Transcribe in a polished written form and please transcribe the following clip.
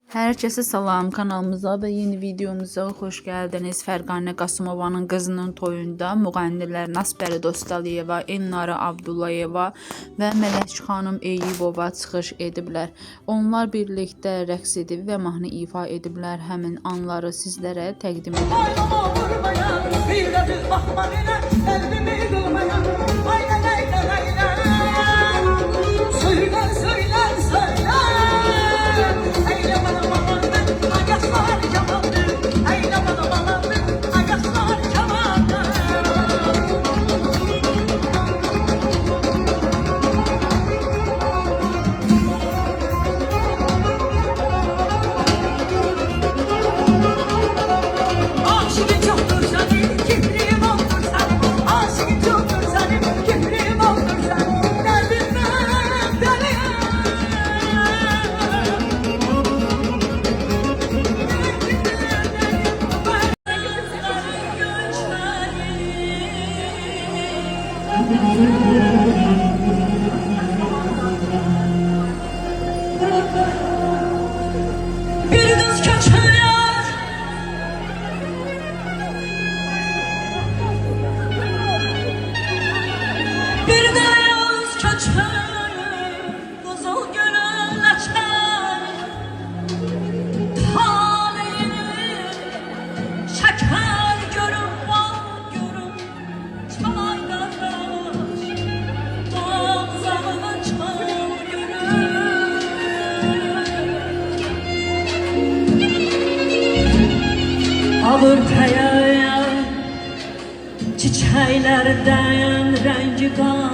Herkese salam, kanalımıza ve yeni videomuza hoş geldiniz. Fərqanə Qasımovanın qızının toyunda müğənnilər Nasbəri Dostaliyeva, Elnara Abdullayeva və Mələk xanım Eyübova çıxış ediblər. Onlar birlikdə rəqs edib və mahnı ifa ediblər. Həmin anları sizlərə təqdim Bir kız kaçıyor, bir de yaz kaçıyor, kızıl gönül açar, talihini şeker görüp bal görüp, çalay kardeş, doğzağına çal görüp. Avurtaya çiçeklerden rengi kan